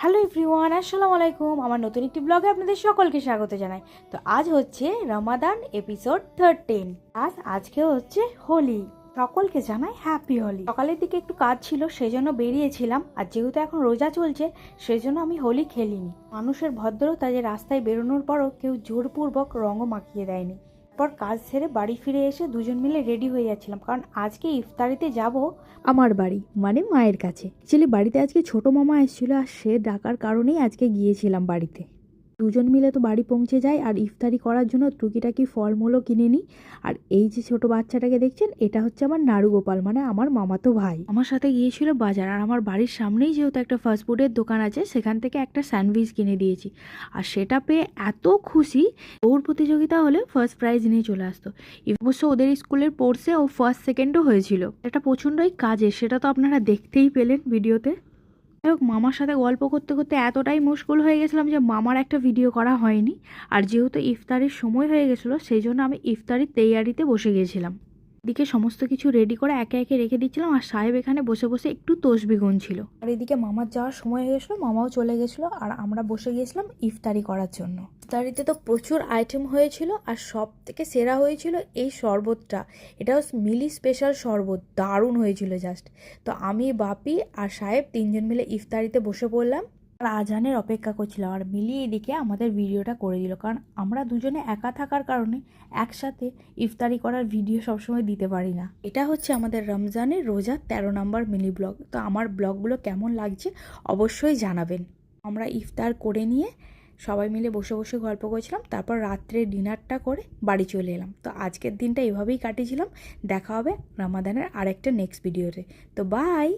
Hello everyone, আসসালামু আলাইকুম। আমার নতুন একটি ব্লগে আপনাদের সকলকে স্বাগত জানাই। তো আজ হচ্ছে রমাদান এপিসোড 13। আজকে হচ্ছে হোলি। সকলকে জানাই হ্যাপি হোলি। সকালের দিকে একটু কাজ ছিল, সেজন্য বেরিয়েছিলাম। আর যেহেতু এখন রোজা চলছে, সেজন্য আমি হোলি খেলিনি। মানুষের ভদ্রতা যে রাস্তায় বেরোনোর পরও কেউ জোরপূর্বক রঙও মাখিয়ে দেয়নি। তারপর কাজ সেরে বাড়ি ফিরে এসে দুজন মিলে রেডি হয়ে যাচ্ছিলাম, কারণ আজকে ইফতারিতে যাব আমার বাড়ি, মানে মায়ের কাছে। অ্যাকচুয়ালি বাড়িতে আজকে ছোট মামা এসেছিল, আর সে ডাকার কারণেই আজকে গিয়েছিলাম বাড়িতে। দুজন মিলে তো বাড়ি পৌঁছে যাই, আর ইফতারি করার জন্য টুকিটাকি ফলমূলও কিনে নিই। আর এই যে ছোট বাচ্চাটাকে দেখছেন, এটা হচ্ছে আমার নাড়ু গোপাল, মানে আমার মামাতো ভাই। আমার সাথে গিয়েছিল বাজার, আর আমার বাড়ির সামনেই যেহেতু একটা ফাস্টফুডের দোকান আছে, সেখান থেকে একটা স্যান্ডউইচ কিনে দিয়েছি। আর সেটা পেয়ে এত খুশি, দৌড় প্রতিযোগিতা হলে ফার্স্ট প্রাইজ নিয়ে চলে আসতো। অবশ্য ওদের স্কুলের স্পোর্টসে ও ফার্স্ট সেকেন্ডও হয়েছিল। এটা প্রচণ্ডই কাজে, সেটা তো আপনারা দেখতেই পেলেন ভিডিওতে। যাই হোক, মামার সাথে গল্প করতে করতে এতটাই মুশকুল হয়ে গেছিলাম যে মামার একটা ভিডিও করা হয়নি। আর যেহেতু ইফতারির সময় হয়ে গেছিলো, সেই জন্য আমি ইফতারির তৈয়ারিতে বসে গিয়েছিলাম। এদিকে সমস্ত কিছু রেডি করে একে একে রেখে দিচ্ছিলাম, আর সাহেব এখানে বসে বসে একটু তসবি গুনছিল। আর এদিকে মামার যাওয়ার সময় হয়ে গেছিলো, মামাও চলে গেছিলো, আর আমরা বসে গিয়েছিলাম ইফতারি করার জন্য। ইফতারিতে তো প্রচুর আইটেম হয়েছিল, আর সব থেকে সেরা হয়েছিল এই শরবতটা। এটা মিলি স্পেশাল শরবত, দারুণ হয়েছিল জাস্ট। তো আমি, বাপি আর সাহেব তিনজন মিলে ইফতারিতে বসে পড়লাম, আর আজানের অপেক্ষা করছিলাম। আর মিলি এদিকে আমাদের ভিডিওটা করে দিল, কারণ আমরা দুজনে একা থাকার কারণে একসাথে ইফতারি করার ভিডিও সবসময় দিতে পারি না। এটা হচ্ছে আমাদের রমজানের রোজার 13 নম্বর মিনি ব্লগ। তো আমার ব্লগগুলো কেমন লাগছে অবশ্যই জানাবেন। আমরা ইফতার করে নিয়ে সবাই মিলে বসে বসে গল্প করছিলাম, তারপর রাত্রে ডিনারটা করে বাড়ি চলে এলাম। তো আজকের দিনটা এভাবেই কাটিয়েছিলাম। দেখা হবে রমাদানের আরেকটা নেক্সট ভিডিওতে। তো বাই।